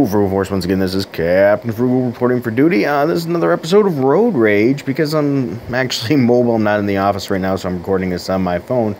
Hello, Frugal Force. Once again, this is Captain Frugal reporting for duty. This is another episode of Road Rage because I'm actually mobile. I'm not in the office right now, so I'm recording this on my phone.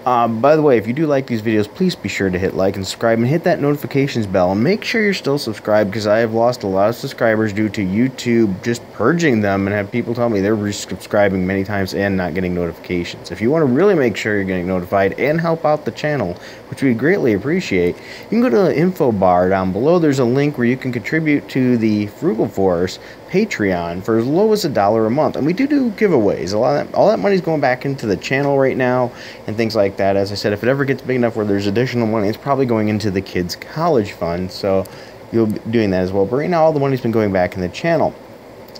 By the way, if you do like these videos, please be sure to hit like and subscribe and hit that notifications bell. And make sure you're still subscribed because I have lost a lot of subscribers due to YouTube just purging them and have people tell me they're resubscribing many times and not getting notifications. If you want to really make sure you're getting notified and help out the channel, which we greatly appreciate, you can go to the info bar down below. There's a link where you can contribute to the Frugal Force Patreon for as low as $1 a month, and we do giveaways. All that money's going back into the channel right now and things like that. As I said, if it ever gets big enough where there's additional money, it's probably going into the kids' college fund, so you'll be doing that as well. But right now, all the money's been going back in the channel.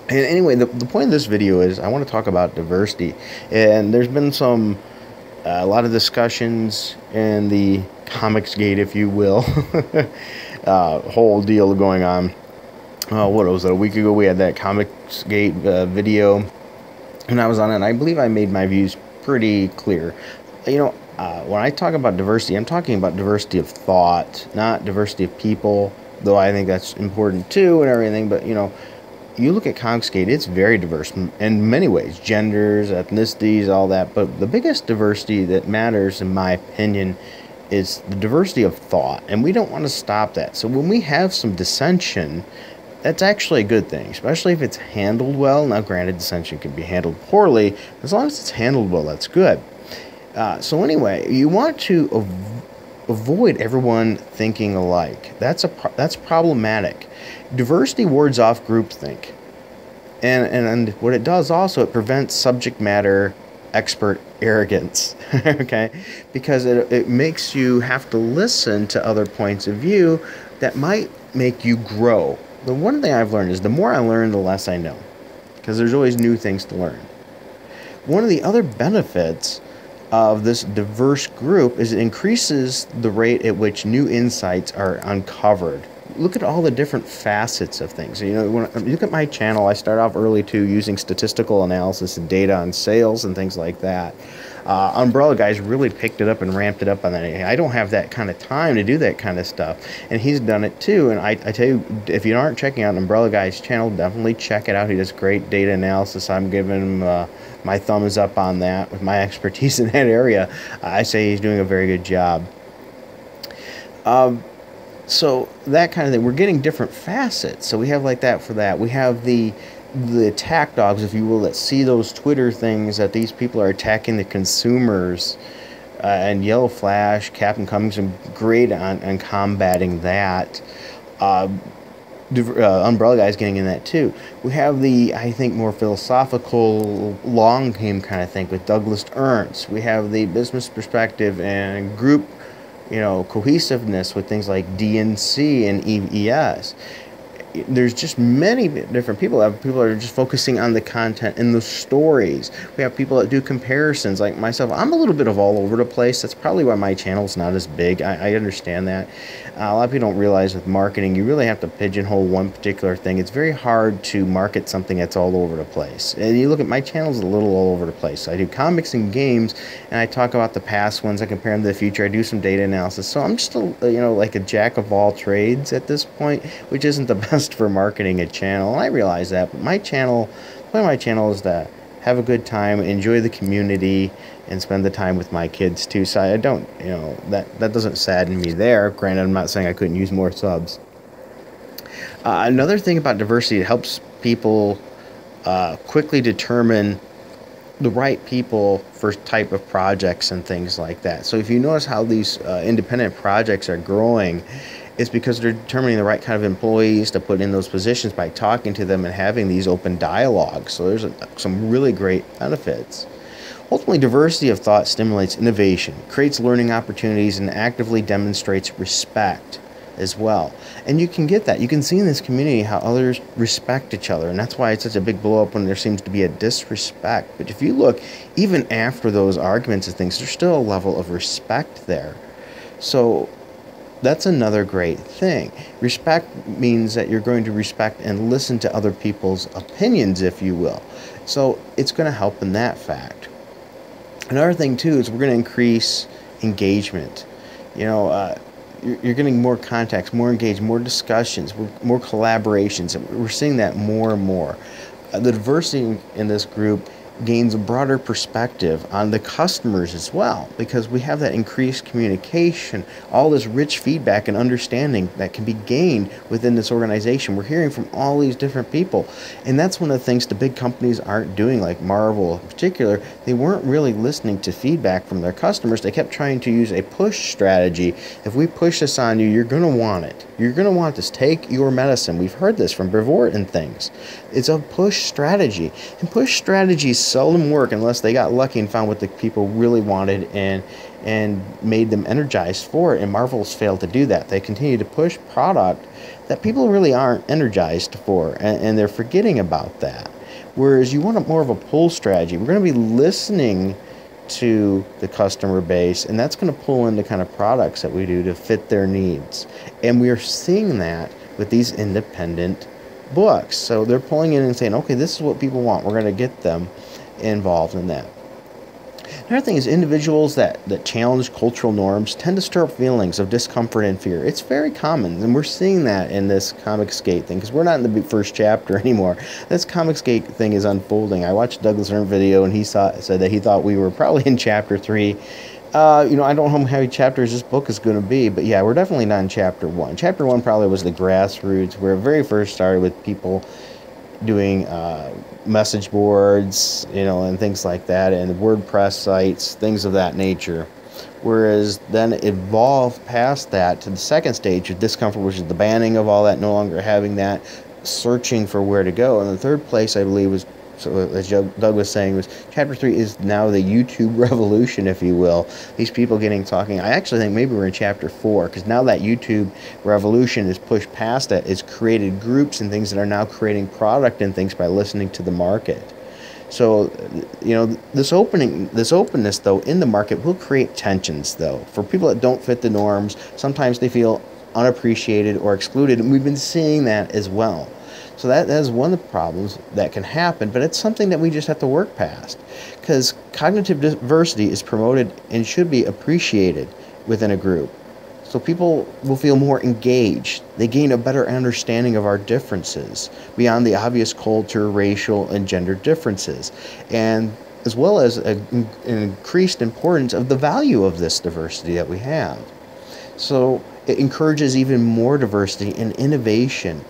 And anyway, the point of this video is I want to talk about diversity, and there's been a lot of discussions in the Comicsgate, if you will, whole deal going on. What was it, a week ago we had that Comicsgate video, and I was on it, and I believe I made my views pretty clear. You know, when I talk about diversity, I'm talking about diversity of thought, not diversity of people, though I think that's important too and everything. But, you know, you look at Comicsgate, it's very diverse in many ways, genders, ethnicities, all that. But the biggest diversity that matters, in my opinion, is the diversity of thought, and we don't want to stop that. So when we have some dissension, that's actually a good thing, especially if it's handled well. Now, granted, dissension can be handled poorly. As long as it's handled well, that's good. So anyway, you want to avoid everyone thinking alike. That's problematic. Diversity wards off groupthink. And what it does also, it prevents subject matter expert arrogance, okay? Because it makes you have to listen to other points of view that might make you grow. The one thing I've learned is the more I learn, the less I know, because there's always new things to learn. One of the other benefits of this diverse group is it increases the rate at which new insights are uncovered. Look at all the different facets of things. You know, when you look at my channel, I start off early too, using statistical analysis and data on sales and things like that. Umbrella Guy's really picked it up and ramped it up on that. I don't have that kind of time to do that kind of stuff, and he's done it too. And I tell you, if you aren't checking out Umbrella Guy's channel, definitely check it out. He does great data analysis. I'm giving him my thumbs up on that. With my expertise in that area, I say he's doing a very good job. So that kind of thing, we're getting different facets. So we have like that for that. We have the attack dogs, if you will, that see those Twitter things that these people are attacking the consumers, and Yellow Flash, Captain Cummings, are great on combating that. Umbrella Guy's getting in that too. We have the, I think, more philosophical long game kind of thing with Douglas Ernst. We have the business perspective and group, you know, cohesiveness with things like DNC and EES. There's just many different people. People are just focusing on the content and the stories. We have people that do comparisons, like myself. I'm a little bit of all over the place. That's probably why my channel's not as big. I understand that. A lot of people don't realize with marketing, you really have to pigeonhole one particular thing. It's very hard to market something that's all over the place. And you look at my channel's a little all over the place. I do comics and games, and I talk about the past ones. I compare them to the future. I do some data analysis. So I'm just like a jack of all trades at this point, which isn't the best for marketing a channel. And I realize that. But my channel, the point of my channel is to have a good time, enjoy the community, and spend the time with my kids too. So I don't, that doesn't sadden me there. Granted, I'm not saying I couldn't use more subs. Another thing about diversity, it helps people quickly determine the right people for type of projects and things like that. So if you notice how these independent projects are growing, it's because they're determining the right kind of employees to put in those positions by talking to them and having these open dialogues. So there's some really great benefits. Ultimately, diversity of thought stimulates innovation, creates learning opportunities, and actively demonstrates respect as well. And you can get that. You can see in this community how others respect each other, and that's why it's such a big blow up when there seems to be a disrespect. But if you look, even after those arguments and things, there's still a level of respect there. So that's another great thing. Respect means that you're going to respect and listen to other people's opinions, if you will. So it's going to help in that fact. Another thing too is we're going to increase engagement. you're getting more contacts, more engaged, more discussions, more collaborations. We're seeing that more and more. The diversity in this group gains a broader perspective on the customers as well, because we have that increased communication, all this rich feedback and understanding that can be gained within this organization. We're hearing from all these different people, and that's one of the things the big companies aren't doing, like Marvel in particular. They weren't really listening to feedback from their customers. They kept trying to use a push strategy. If we push this on you, you're going to want it. You're going to want this. Take your medicine. We've heard this from Brevoort and things. It's a push strategy, and push strategies seldom work unless they got lucky and found what the people really wanted and made them energized for it. And Marvel's failed to do that. They continue to push product that people really aren't energized for, and they're forgetting about that. Whereas you want more of a pull strategy. We're going to be listening to the customer base, and that's going to pull in the kind of products that we do to fit their needs. And we are seeing that with these independent books. So they're pulling in and saying, okay, this is what people want. We're going to get them involved in that. Another thing is individuals that challenge cultural norms tend to stir up feelings of discomfort and fear. It's very common, and we're seeing that in this Comicsgate thing, because we're not in the first chapter anymore. This Comicsgate thing is unfolding. I watched Douglas Ernst video, and he said that he thought we were probably in chapter 3. I don't know how many chapters this book is going to be, but yeah, we're definitely not in chapter 1. Chapter 1 probably was the grassroots, where it very first started with people doing message boards, and things like that, and WordPress sites, things of that nature. Whereas then it evolved past that to the second stage of discomfort, which is the banning of all that, no longer having that, searching for where to go. And the third place, I believe, was, so as Doug was saying, was chapter 3 is now the YouTube revolution, if you will. These people talking. I actually think maybe we're in chapter 4, because now that YouTube revolution is pushed past that, it's created groups and things that are now creating product and things by listening to the market. So, this openness, though, in the market will create tensions, though. For people that don't fit the norms, sometimes they feel unappreciated or excluded, and we've been seeing that as well. So that is one of the problems that can happen, but it's something that we just have to work past, because cognitive diversity is promoted and should be appreciated within a group. So people will feel more engaged. They gain a better understanding of our differences beyond the obvious culture, racial, and gender differences, and as well as an increased importance of the value of this diversity that we have. So it encourages even more diversity and innovation.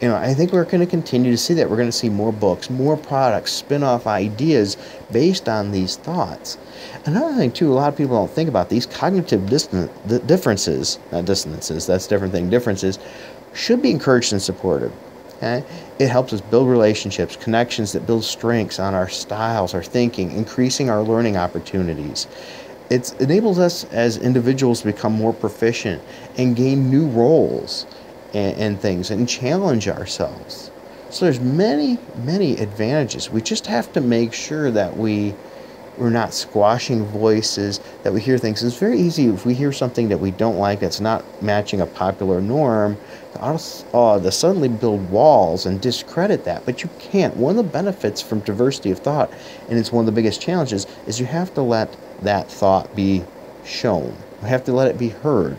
I think we're going to continue to see that. We're going to see more books, more products, spin-off ideas based on these thoughts. Another thing, too, a lot of people don't think about, these cognitive differences, not dissonances, that's a different thing, differences, should be encouraged and supported. Okay? It helps us build relationships, connections that build strengths on our styles, our thinking, increasing our learning opportunities. It enables us as individuals to become more proficient and gain new roles and things, and challenge ourselves. So there's many advantages. We just have to make sure that we're not squashing voices, that we hear things. It's very easy if we hear something that we don't like, that's not matching a popular norm, to suddenly build walls and discredit that. But you can't. One of the benefits from diversity of thought, and it's one of the biggest challenges, is you have to let that thought be shown. You have to let it be heard.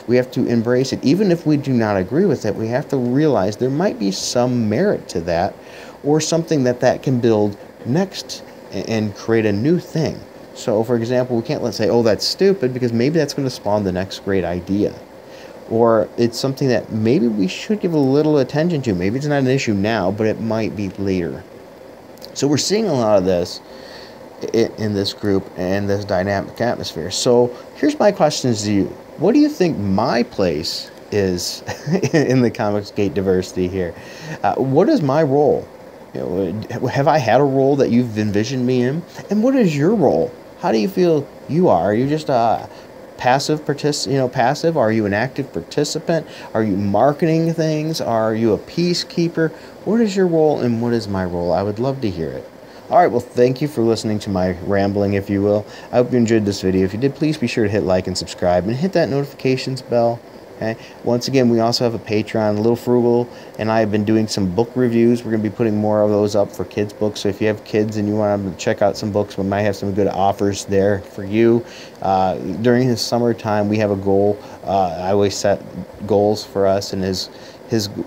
We have to embrace it. Even if we do not agree with it, we have to realize there might be some merit to that, or something that can build next and create a new thing. So, for example, we can't let's say, oh, that's stupid, because maybe that's going to spawn the next great idea. Or it's something that maybe we should give a little attention to. Maybe it's not an issue now, but it might be later. So we're seeing a lot of this in this group and this dynamic atmosphere. So here's my questions to you. What do you think my place is in the Comicsgate diversity here? What is my role? Have I had a role that you've envisioned me in? And what is your role? How do you feel you are? Are you just a passive passive? Are you an active participant? Are you marketing things? Are you a peacekeeper? What is your role and what is my role? I would love to hear it. All right, well, thank you for listening to my rambling, if you will. I hope you enjoyed this video. If you did, please be sure to hit like and subscribe and hit that notifications bell Okay. Once again, we also have a Patreon. Little Frugal and I have been doing some book reviews. We're going to be putting more of those up for kids' books. So if you have kids and you want to check out some books, we might have some good offers there for you. During the summertime, we have a goal. I always set goals for us, and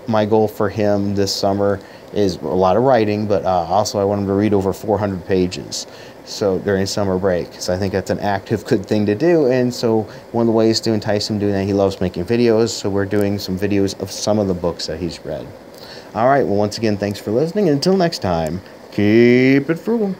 my goal for him this summer is a lot of writing, but also I want him to read over 400 pages. So during summer break, so I think that's an active, good thing to do. And so one of the ways to entice him doing that, he loves making videos. So we're doing some videos of some of the books that he's read. All right. Well, once again, thanks for listening. And until next time, keep it frugal.